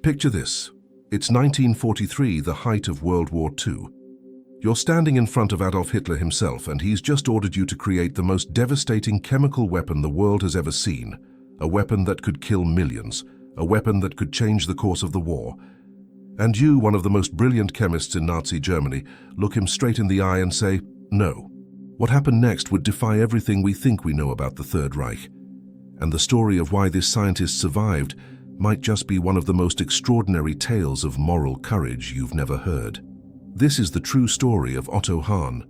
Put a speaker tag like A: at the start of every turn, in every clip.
A: Picture this. It's 1943, the height of World War II. You're standing in front of Adolf Hitler himself, and he's just ordered you to create the most devastating chemical weapon the world has ever seen. A weapon that could kill millions. A weapon that could change the course of the war. And you, one of the most brilliant chemists in Nazi Germany, look him straight in the eye and say, no. What happened next would defy everything we think we know about the Third Reich. And the story of why this scientist survived might just be one of the most extraordinary tales of moral courage you've never heard. This is the true story of Otto Hahn,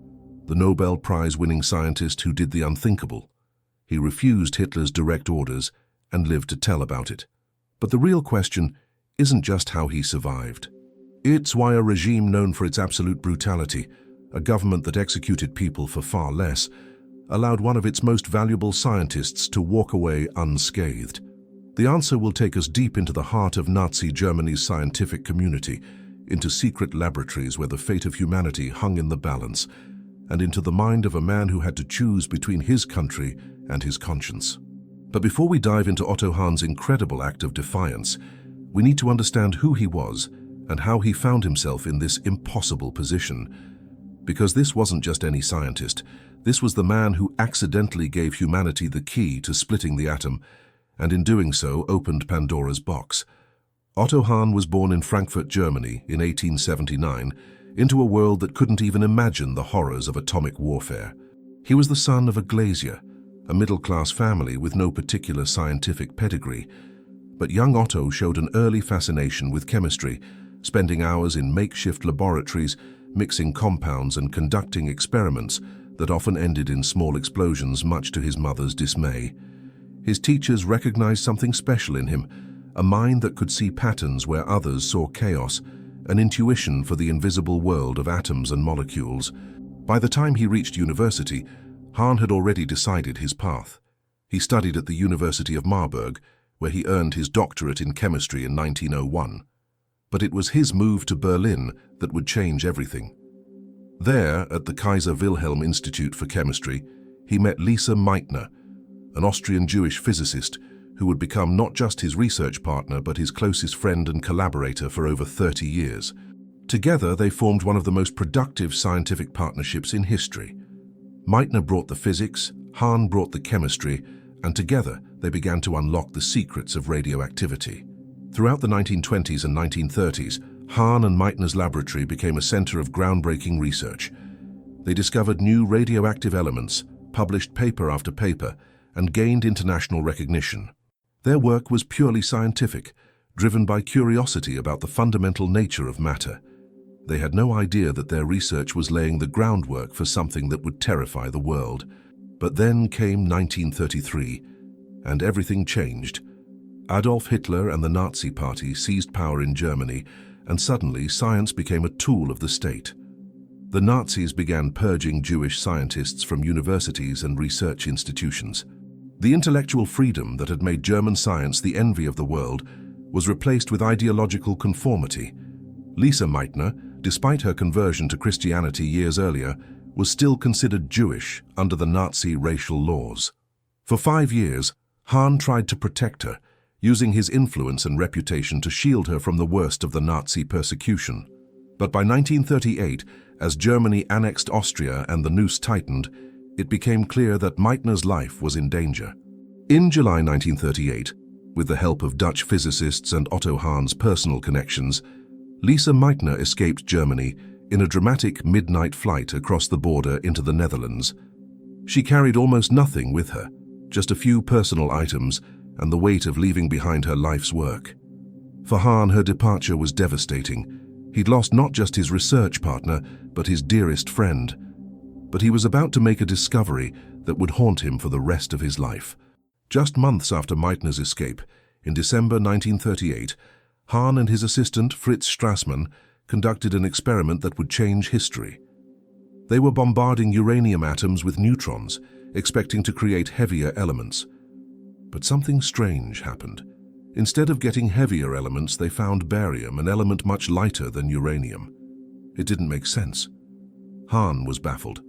A: the Nobel Prize-winning scientist who did the unthinkable. He refused Hitler's direct orders and lived to tell about it. But the real question isn't just how he survived. It's why a regime known for its absolute brutality, a government that executed people for far less, allowed one of its most valuable scientists to walk away unscathed. The answer will take us deep into the heart of Nazi Germany's scientific community, into secret laboratories where the fate of humanity hung in the balance, and into the mind of a man who had to choose between his country and his conscience. But before we dive into Otto Hahn's incredible act of defiance, we need to understand who he was and how he found himself in this impossible position. Because this wasn't just any scientist, this was the man who accidentally gave humanity the key to splitting the atom, and in doing so opened Pandora's box. Otto Hahn was born in Frankfurt, Germany in 1879, into a world that couldn't even imagine the horrors of atomic warfare. He was the son of a glazier, a middle-class family with no particular scientific pedigree. But young Otto showed an early fascination with chemistry, spending hours in makeshift laboratories, mixing compounds and conducting experiments that often ended in small explosions, much to his mother's dismay. His teachers recognized something special in him, a mind that could see patterns where others saw chaos, an intuition for the invisible world of atoms and molecules. By the time he reached university, Hahn had already decided his path. He studied at the University of Marburg, where he earned his doctorate in chemistry in 1901. But it was his move to Berlin that would change everything. There, at the Kaiser Wilhelm Institute for Chemistry, he met Lise Meitner, an Austrian Jewish physicist who would become not just his research partner but his closest friend and collaborator for over 30 years. Together, they formed one of the most productive scientific partnerships in history. Meitner brought the physics, Hahn brought the chemistry, and together they began to unlock the secrets of radioactivity. Throughout the 1920s and 1930s, Hahn and Meitner's laboratory became a center of groundbreaking research. They discovered new radioactive elements, published paper after paper, and gained international recognition. Their work was purely scientific, driven by curiosity about the fundamental nature of matter. They had no idea that their research was laying the groundwork for something that would terrify the world. But then came 1933, and everything changed. Adolf Hitler and the Nazi Party seized power in Germany, and suddenly science became a tool of the state. The Nazis began purging Jewish scientists from universities and research institutions. The intellectual freedom that had made German science the envy of the world was replaced with ideological conformity. Lise Meitner, despite her conversion to Christianity years earlier, was still considered Jewish under the Nazi racial laws. For 5 years, Hahn tried to protect her, using his influence and reputation to shield her from the worst of the Nazi persecution. But by 1938, as Germany annexed Austria and the noose tightened, it became clear that Meitner's life was in danger. In July 1938, with the help of Dutch physicists and Otto Hahn's personal connections, Lise Meitner escaped Germany in a dramatic midnight flight across the border into the Netherlands. She carried almost nothing with her, just a few personal items and the weight of leaving behind her life's work. For Hahn, her departure was devastating. He'd lost not just his research partner, but his dearest friend. But he was about to make a discovery that would haunt him for the rest of his life. Just months after Meitner's escape, in December 1938, Hahn and his assistant Fritz Strassmann conducted an experiment that would change history. They were bombarding uranium atoms with neutrons, expecting to create heavier elements. But something strange happened. Instead of getting heavier elements, they found barium, an element much lighter than uranium. It didn't make sense. Hahn was baffled.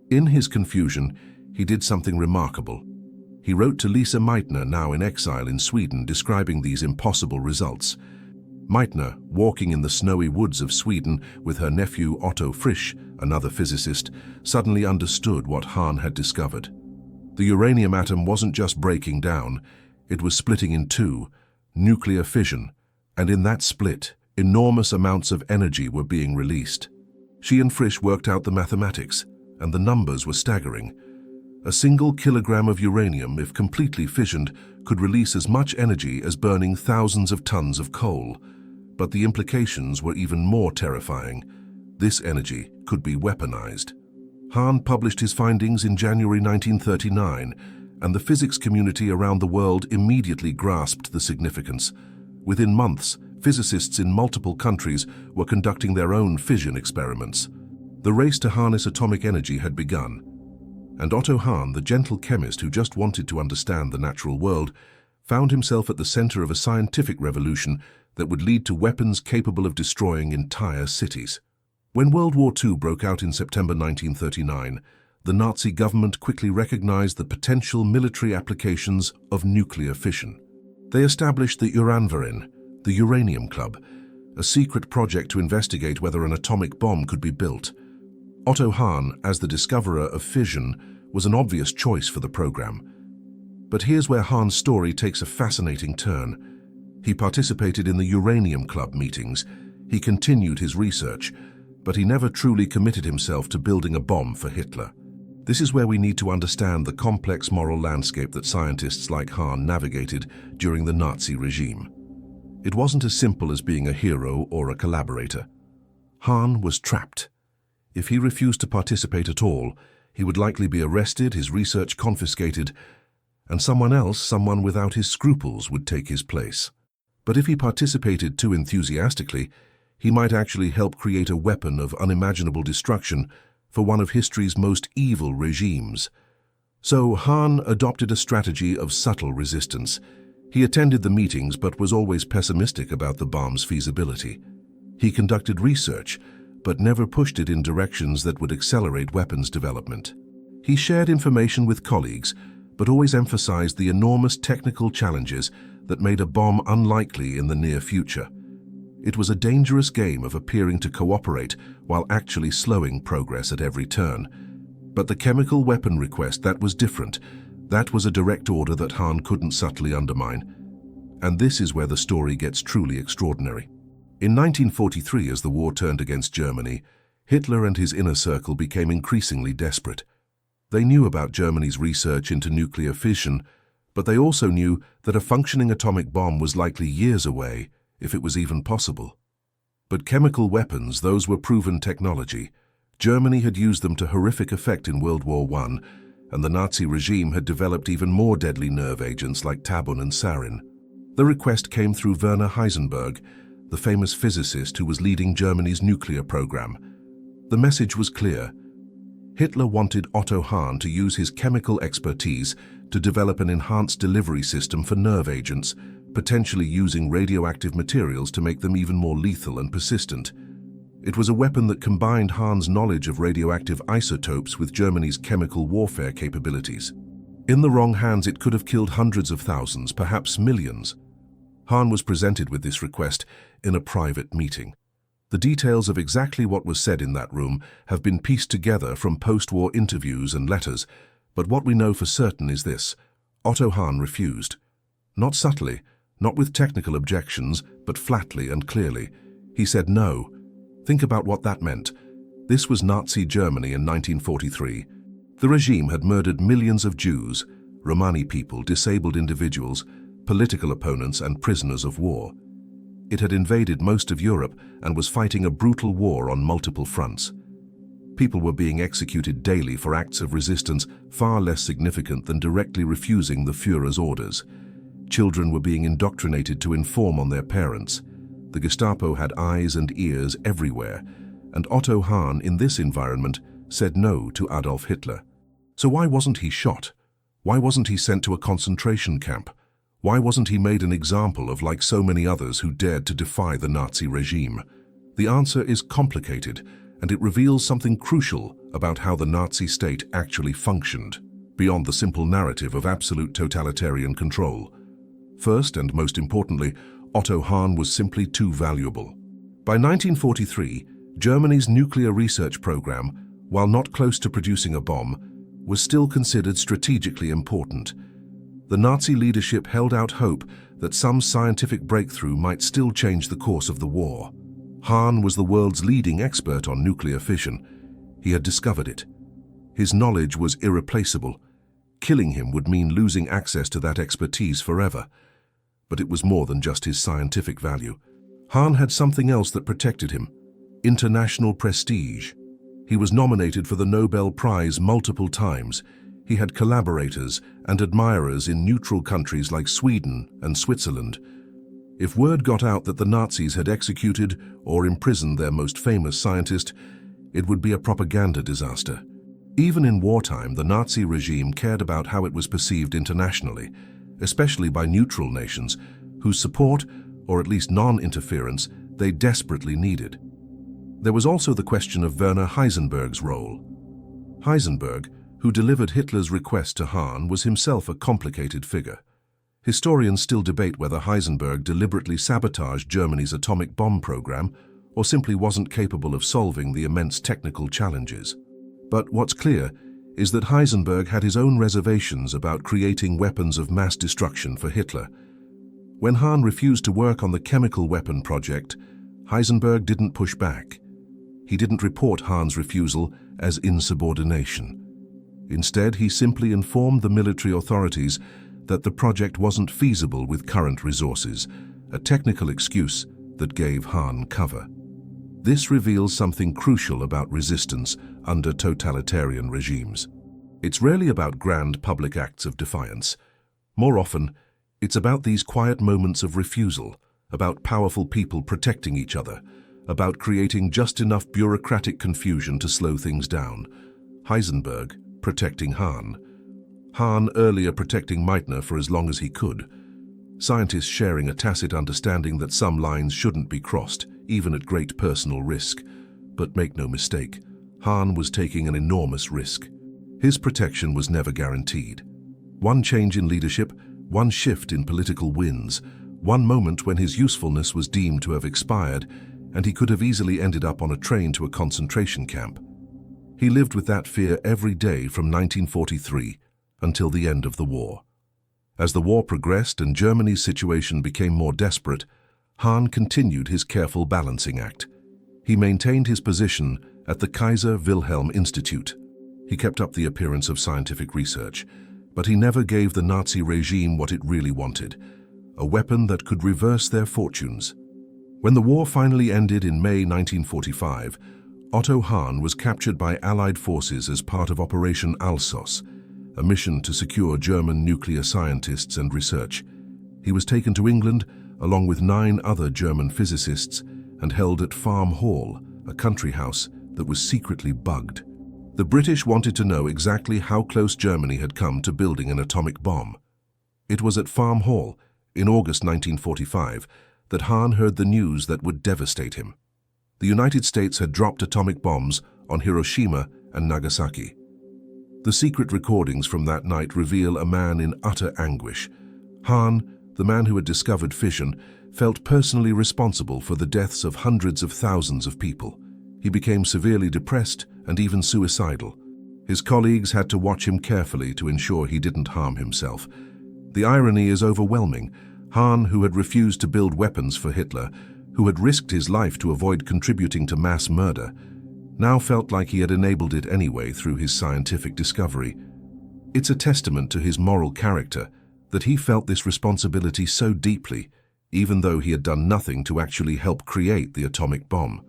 A: In his confusion, he did something remarkable. He wrote to Lise Meitner, now in exile in Sweden, describing these impossible results. Meitner, walking in the snowy woods of Sweden with her nephew Otto Frisch, another physicist, suddenly understood what Hahn had discovered. The uranium atom wasn't just breaking down, it was splitting in two, nuclear fission, and in that split, enormous amounts of energy were being released. She and Frisch worked out the mathematics, and the numbers were staggering. A single kilogram of uranium, if completely fissioned, could release as much energy as burning thousands of tons of coal. But the implications were even more terrifying. This energy could be weaponized. Hahn published his findings in January 1939, and the physics community around the world immediately grasped the significance. Within months, physicists in multiple countries were conducting their own fission experiments. The race to harness atomic energy had begun. And Otto Hahn, the gentle chemist who just wanted to understand the natural world, found himself at the center of a scientific revolution that would lead to weapons capable of destroying entire cities. When World War II broke out in September 1939, the Nazi government quickly recognized the potential military applications of nuclear fission. They established the Uranverein, the Uranium Club, a secret project to investigate whether an atomic bomb could be built. Otto Hahn, as the discoverer of fission, was an obvious choice for the program. But here's where Hahn's story takes a fascinating turn. He participated in the Uranium Club meetings, he continued his research, but he never truly committed himself to building a bomb for Hitler. This is where we need to understand the complex moral landscape that scientists like Hahn navigated during the Nazi regime. It wasn't as simple as being a hero or a collaborator. Hahn was trapped. If he refused to participate at all, he would likely be arrested, his research confiscated, and someone without his scruples would take his place. But if he participated too enthusiastically, he might actually help create a weapon of unimaginable destruction for one of history's most evil regimes. So Hahn adopted a strategy of subtle resistance. He attended the meetings but was always pessimistic about the bomb's feasibility. He conducted research, but never pushed it in directions that would accelerate weapons development. He shared information with colleagues, but always emphasized the enormous technical challenges that made a bomb unlikely in the near future. It was a dangerous game of appearing to cooperate while actually slowing progress at every turn. But the chemical weapon request, that was different. That was a direct order that Hahn couldn't subtly undermine. And this is where the story gets truly extraordinary. In 1943, as the war turned against Germany, Hitler and his inner circle became increasingly desperate. They knew about Germany's research into nuclear fission, but they also knew that a functioning atomic bomb was likely years away, if it was even possible. But chemical weapons, those were proven technology. Germany had used them to horrific effect in World War I, and the Nazi regime had developed even more deadly nerve agents like tabun and sarin. The request came through Werner Heisenberg, the famous physicist who was leading Germany's nuclear program. The message was clear. Hitler wanted Otto Hahn to use his chemical expertise to develop an enhanced delivery system for nerve agents, potentially using radioactive materials to make them even more lethal and persistent. It was a weapon that combined Hahn's knowledge of radioactive isotopes with Germany's chemical warfare capabilities. In the wrong hands, it could have killed hundreds of thousands, perhaps millions. Hahn was presented with this request in a private meeting. The details of exactly what was said in that room have been pieced together from post-war interviews and letters, but what we know for certain is this: Otto Hahn refused. Not subtly, not with technical objections, but flatly and clearly. He said no. Think about what that meant. This was Nazi Germany in 1943. The regime had murdered millions of Jews, Romani people, disabled individuals, political opponents and prisoners of war. It had invaded most of Europe and was fighting a brutal war on multiple fronts. People were being executed daily for acts of resistance far less significant than directly refusing the Führer's orders. Children were being indoctrinated to inform on their parents. The Gestapo had eyes and ears everywhere, and Otto Hahn, in this environment, said no to Adolf Hitler. So why wasn't he shot? Why wasn't he sent to a concentration camp? Why wasn't he made an example of like so many others who dared to defy the Nazi regime? The answer is complicated, and it reveals something crucial about how the Nazi state actually functioned, beyond the simple narrative of absolute totalitarian control. First and most importantly, Otto Hahn was simply too valuable. By 1943, Germany's nuclear research program, while not close to producing a bomb, was still considered strategically important. The Nazi leadership held out hope that some scientific breakthrough might still change the course of the war. Hahn was the world's leading expert on nuclear fission. He had discovered it. His knowledge was irreplaceable. Killing him would mean losing access to that expertise forever. But it was more than just his scientific value. Hahn had something else that protected him: international prestige. He was nominated for the Nobel Prize multiple times. He had collaborators and admirers in neutral countries like Sweden and Switzerland. If word got out that the Nazis had executed or imprisoned their most famous scientist, it would be a propaganda disaster. Even in wartime, the Nazi regime cared about how it was perceived internationally, especially by neutral nations, whose support, or at least non-interference, they desperately needed. There was also the question of Werner Heisenberg's role. Heisenberg, who delivered Hitler's request to Hahn, was himself a complicated figure. Historians still debate whether Heisenberg deliberately sabotaged Germany's atomic bomb program or simply wasn't capable of solving the immense technical challenges. But what's clear is that Heisenberg had his own reservations about creating weapons of mass destruction for Hitler. When Hahn refused to work on the chemical weapon project, Heisenberg didn't push back. He didn't report Hahn's refusal as insubordination. Instead, he simply informed the military authorities that the project wasn't feasible with current resources, a technical excuse that gave Hahn cover. This reveals something crucial about resistance under totalitarian regimes. It's rarely about grand public acts of defiance. More often, it's about these quiet moments of refusal, about powerful people protecting each other, about creating just enough bureaucratic confusion to slow things down. Heisenberg protecting Hahn. Hahn earlier protecting Meitner for as long as he could. Scientists sharing a tacit understanding that some lines shouldn't be crossed, even at great personal risk. But make no mistake, Hahn was taking an enormous risk. His protection was never guaranteed. One change in leadership, one shift in political winds, one moment when his usefulness was deemed to have expired, and he could have easily ended up on a train to a concentration camp. He lived with that fear every day from 1943 until the end of the war. As the war progressed and Germany's situation became more desperate, Hahn continued his careful balancing act. He maintained his position at the Kaiser Wilhelm Institute. He kept up the appearance of scientific research, but he never gave the Nazi regime what it really wanted: a weapon that could reverse their fortunes. When the war finally ended in May 1945, Otto Hahn was captured by Allied forces as part of Operation Alsos, a mission to secure German nuclear scientists and research. He was taken to England along with 9 other German physicists and held at Farm Hall, a country house that was secretly bugged. The British wanted to know exactly how close Germany had come to building an atomic bomb. It was at Farm Hall, in August 1945, that Hahn heard the news that would devastate him. The United States had dropped atomic bombs on Hiroshima and Nagasaki. The secret recordings from that night reveal a man in utter anguish. Hahn, the man who had discovered fission, felt personally responsible for the deaths of hundreds of thousands of people. He became severely depressed and even suicidal. His colleagues had to watch him carefully to ensure he didn't harm himself. The irony is overwhelming. Hahn, who had refused to build weapons for Hitler, who had risked his life to avoid contributing to mass murder, now felt like he had enabled it anyway through his scientific discovery. It's a testament to his moral character that he felt this responsibility so deeply, even though he had done nothing to actually help create the atomic bomb.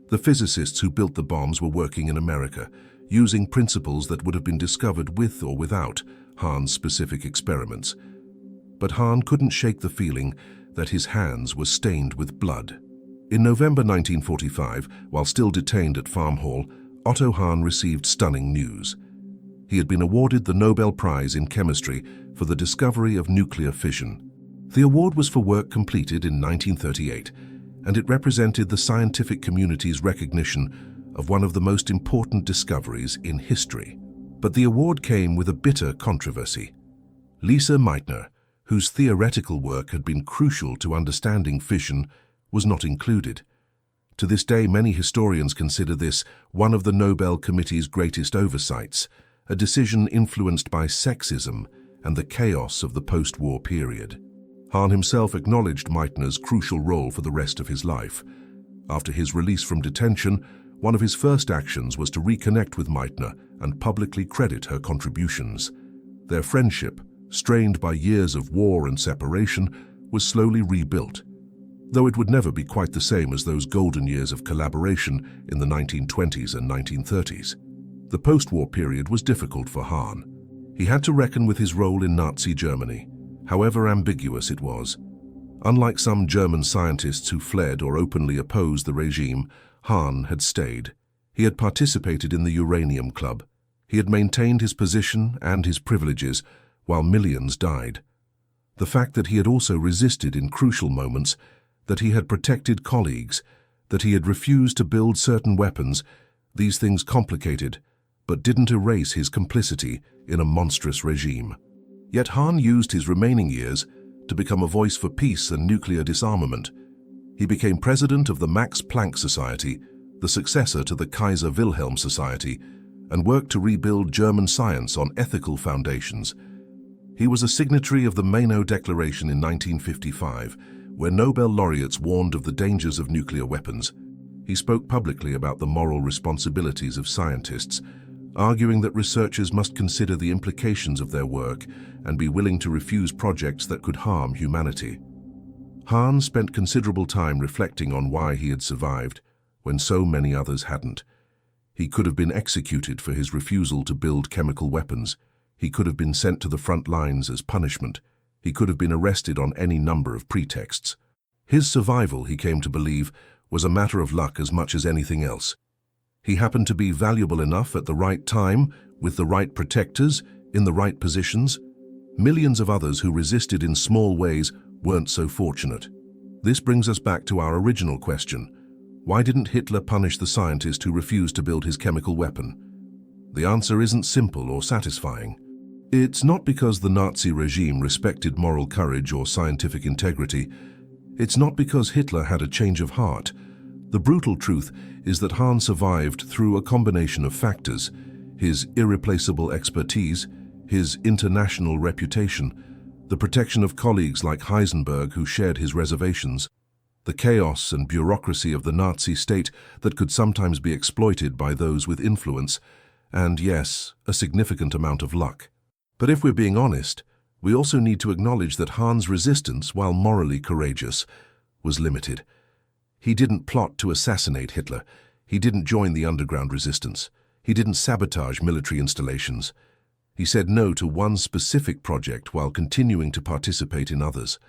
A: The physicists who built the bombs were working in America, using principles that would have been discovered with or without Hahn's specific experiments. But Hahn couldn't shake the feeling that his hands were stained with blood. In November 1945, while still detained at Farm Hall, Otto Hahn received stunning news. He had been awarded the Nobel Prize in Chemistry for the discovery of nuclear fission. The award was for work completed in 1938, and it represented the scientific community's recognition of one of the most important discoveries in history. But the award came with a bitter controversy. Lise Meitner, whose theoretical work had been crucial to understanding fission, was not included. To this day, many historians consider this one of the Nobel Committee's greatest oversights, a decision influenced by sexism and the chaos of the post-war period. Hahn himself acknowledged Meitner's crucial role for the rest of his life. After his release from detention, one of his first actions was to reconnect with Meitner and publicly credit her contributions. Their friendship, strained by years of war and separation, was slowly rebuilt, though it would never be quite the same as those golden years of collaboration in the 1920s and 1930s. The post-war period was difficult for Hahn. He had to reckon with his role in Nazi Germany, however ambiguous it was. Unlike some German scientists who fled or openly opposed the regime, Hahn had stayed. He had participated in the Uranium Club. He had maintained his position and his privileges while millions died. The fact that he had also resisted in crucial moments, that he had protected colleagues, that he had refused to build certain weapons, these things complicated, but didn't erase his complicity in a monstrous regime. Yet Hahn used his remaining years to become a voice for peace and nuclear disarmament. He became president of the Max Planck Society, the successor to the Kaiser Wilhelm Society, and worked to rebuild German science on ethical foundations. He was a signatory of the Mayno Declaration in 1955, where Nobel laureates warned of the dangers of nuclear weapons. He spoke publicly about the moral responsibilities of scientists, arguing that researchers must consider the implications of their work and be willing to refuse projects that could harm humanity. Hahn spent considerable time reflecting on why he had survived, when so many others hadn't. He could have been executed for his refusal to build chemical weapons. He could have been sent to the front lines as punishment. He could have been arrested on any number of pretexts. His survival, he came to believe, was a matter of luck as much as anything else. He happened to be valuable enough at the right time, with the right protectors, in the right positions. Millions of others who resisted in small ways weren't so fortunate. This brings us back to our original question. Why didn't Hitler punish the scientist who refused to build his chemical weapon? The answer isn't simple or satisfying. It's not because the Nazi regime respected moral courage or scientific integrity. It's not because Hitler had a change of heart. The brutal truth is that Hahn survived through a combination of factors: his irreplaceable expertise, his international reputation, the protection of colleagues like Heisenberg who shared his reservations, the chaos and bureaucracy of the Nazi state that could sometimes be exploited by those with influence, and yes, a significant amount of luck. But if we're being honest, we also need to acknowledge that Hahn's resistance, while morally courageous, was limited. He didn't plot to assassinate Hitler. He didn't join the underground resistance. He didn't sabotage military installations. He said no to one specific project while continuing to participate in others.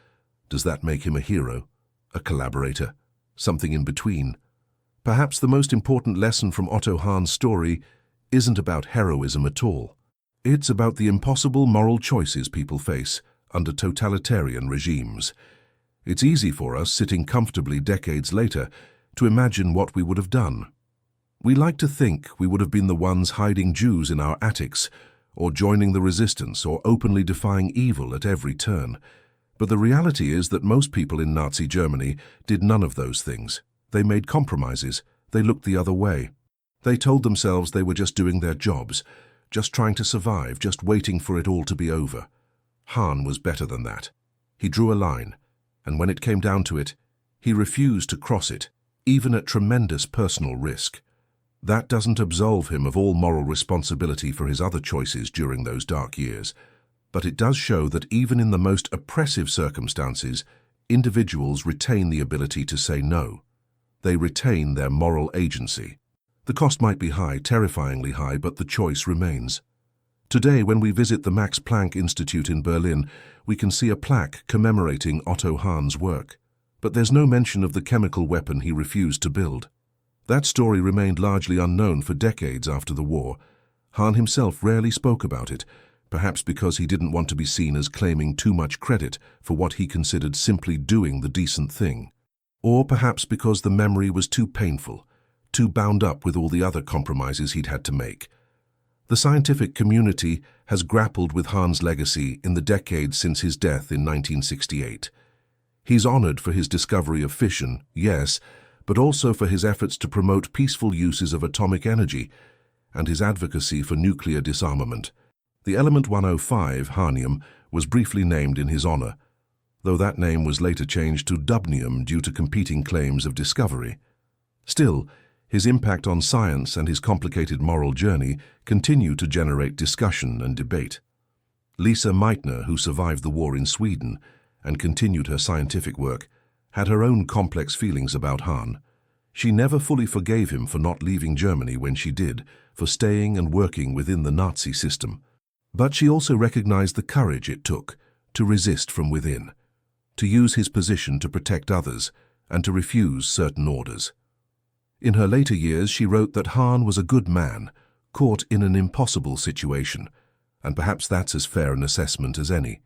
A: Does that make him a hero? A collaborator? Something in between? Perhaps the most important lesson from Otto Hahn's story isn't about heroism at all. It's about the impossible moral choices people face under totalitarian regimes. It's easy for us, sitting comfortably decades later, to imagine what we would have done. We like to think we would have been the ones hiding Jews in our attics, or joining the resistance, or openly defying evil at every turn. But the reality is that most people in Nazi Germany did none of those things. They made compromises. They looked the other way. They told themselves they were just doing their jobs, just trying to survive, just waiting for it all to be over. Hahn was better than that. He drew a line, and when it came down to it, he refused to cross it, even at tremendous personal risk. That doesn't absolve him of all moral responsibility for his other choices during those dark years, but it does show that even in the most oppressive circumstances, individuals retain the ability to say no. They retain their moral agency. The cost might be high, terrifyingly high, but the choice remains. Today, when we visit the Max Planck Institute in Berlin, we can see a plaque commemorating Otto Hahn's work. But there's no mention of the chemical weapon he refused to build. That story remained largely unknown for decades after the war. Hahn himself rarely spoke about it, perhaps because he didn't want to be seen as claiming too much credit for what he considered simply doing the decent thing. Or perhaps because the memory was too painful, too bound up with all the other compromises he'd had to make. The scientific community has grappled with Hahn's legacy in the decades since his death in 1968. He's honored for his discovery of fission, yes, but also for his efforts to promote peaceful uses of atomic energy and his advocacy for nuclear disarmament. The element 105, hahnium, was briefly named in his honor, though that name was later changed to dubnium due to competing claims of discovery. Still, his impact on science and his complicated moral journey continue to generate discussion and debate. Lisa Meitner, who survived the war in Sweden and continued her scientific work, had her own complex feelings about Hahn. She never fully forgave him for not leaving Germany when she did, for staying and working within the Nazi system. But she also recognized the courage it took to resist from within, to use his position to protect others, and to refuse certain orders. In her later years, she wrote that Hahn was a good man, caught in an impossible situation, and perhaps that's as fair an assessment as any.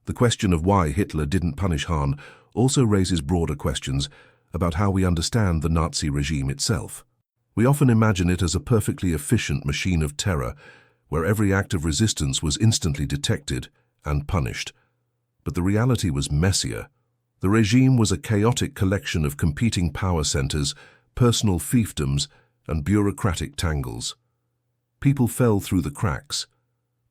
A: The question of why Hitler didn't punish Hahn also raises broader questions about how we understand the Nazi regime itself. We often imagine it as a perfectly efficient machine of terror, where every act of resistance was instantly detected and punished. But the reality was messier. The regime was a chaotic collection of competing power centers, personal fiefdoms, and bureaucratic tangles. People fell through the cracks.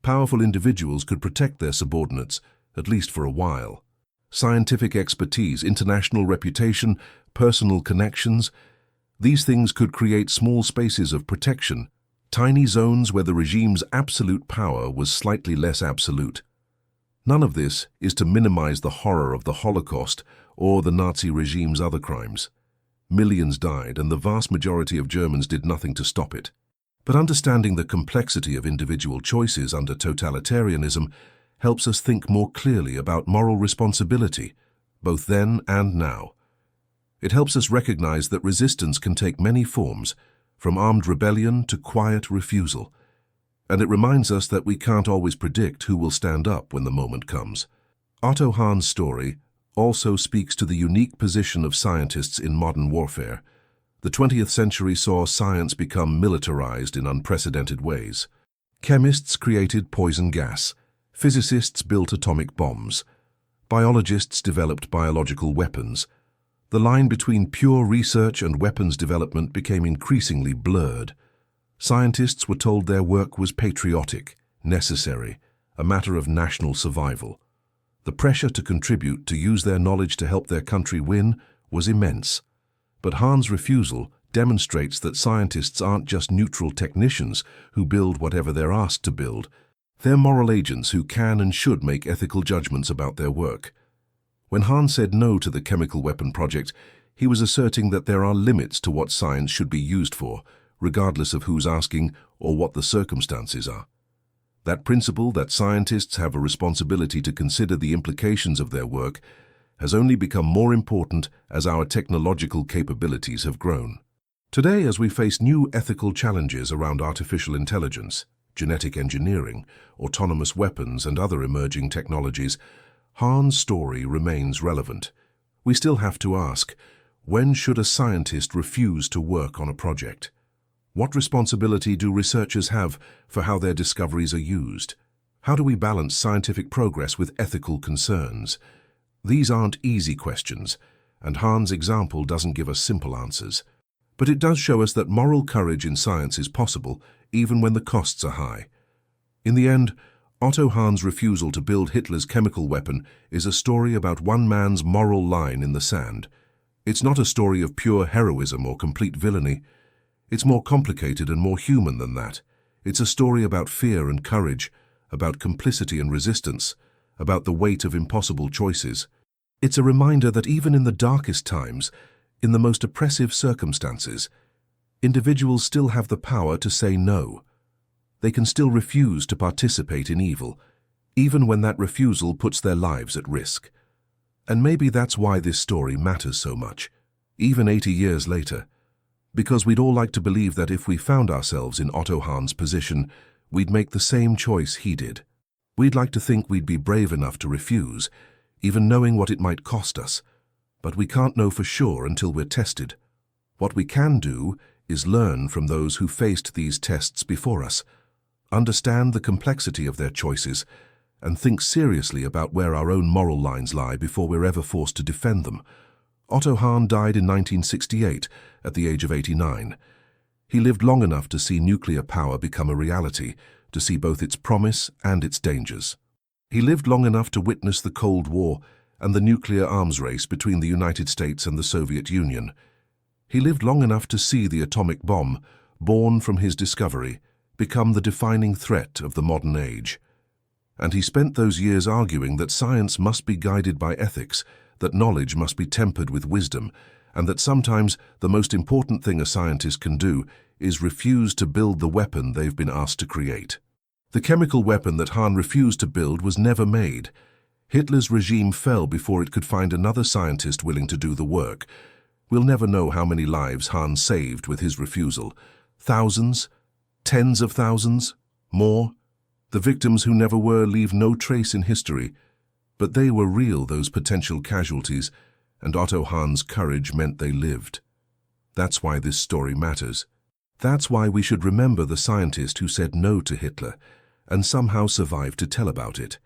A: Powerful individuals could protect their subordinates, at least for a while. Scientific expertise, international reputation, personal connections, these things could create small spaces of protection, tiny zones where the regime's absolute power was slightly less absolute. None of this is to minimize the horror of the Holocaust or the Nazi regime's other crimes. Millions died, and the vast majority of Germans did nothing to stop it. But understanding the complexity of individual choices under totalitarianism helps us think more clearly about moral responsibility, both then and now. It helps us recognize that resistance can take many forms, from armed rebellion to quiet refusal. And it reminds us that we can't always predict who will stand up when the moment comes. Otto Hahn's story also speaks to the unique position of scientists in modern warfare. The 20th century saw science become militarized in unprecedented ways. Chemists created poison gas. Physicists built atomic bombs. Biologists developed biological weapons. The line between pure research and weapons development became increasingly blurred. Scientists were told their work was patriotic, necessary, a matter of national survival. The pressure to contribute, to use their knowledge to help their country win, was immense. But Hahn's refusal demonstrates that scientists aren't just neutral technicians who build whatever they're asked to build. They're moral agents who can and should make ethical judgments about their work. When Hahn said no to the chemical weapon project, he was asserting that there are limits to what science should be used for, regardless of who's asking or what the circumstances are. That principle that scientists have a responsibility to consider the implications of their work has only become more important as our technological capabilities have grown. Today, as we face new ethical challenges around artificial intelligence, genetic engineering, autonomous weapons, and other emerging technologies, Hahn's story remains relevant. We still have to ask, when should a scientist refuse to work on a project? What responsibility do researchers have for how their discoveries are used? How do we balance scientific progress with ethical concerns? These aren't easy questions, and Hahn's example doesn't give us simple answers. But it does show us that moral courage in science is possible, even when the costs are high. In the end, Otto Hahn's refusal to build Hitler's chemical weapon is a story about one man's moral line in the sand. It's not a story of pure heroism or complete villainy. It's more complicated and more human than that. It's a story about fear and courage, about complicity and resistance, about the weight of impossible choices. It's a reminder that even in the darkest times, in the most oppressive circumstances, individuals still have the power to say no. They can still refuse to participate in evil, even when that refusal puts their lives at risk. And maybe that's why this story matters so much, even 80 years later. Because we'd all like to believe that if we found ourselves in Otto Hahn's position, we'd make the same choice he did. We'd like to think we'd be brave enough to refuse, even knowing what it might cost us. But we can't know for sure until we're tested. What we can do is learn from those who faced these tests before us. understand the complexity of their choices, and think seriously about where our own moral lines lie before we're ever forced to defend them. Otto Hahn died in 1968 at the age of 89. He lived long enough to see nuclear power become a reality, to see both its promise and its dangers. He lived long enough to witness the Cold War and the nuclear arms race between the United States and the Soviet Union. He lived long enough to see the atomic bomb, born from his discovery, become the defining threat of the modern age. And he spent those years arguing that science must be guided by ethics, that knowledge must be tempered with wisdom, and that sometimes the most important thing a scientist can do is refuse to build the weapon they've been asked to create. The chemical weapon that Hahn refused to build was never made. Hitler's regime fell before it could find another scientist willing to do the work. We'll never know how many lives Hahn saved with his refusal. Thousands? Tens of thousands? More? The victims who never were leave no trace in history. But they were real, those potential casualties, and Otto Hahn's courage meant they lived. That's why this story matters. That's why we should remember the scientist who said no to Hitler and somehow survived to tell about it.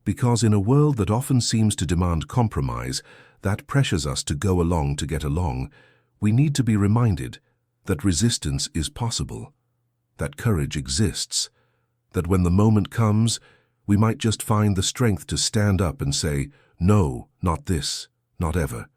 A: Because in a world that often seems to demand compromise, that pressures us to go along to get along, we need to be reminded that resistance is possible, that courage exists, that when the moment comes, we might just find the strength to stand up and say, "No, not this, not ever."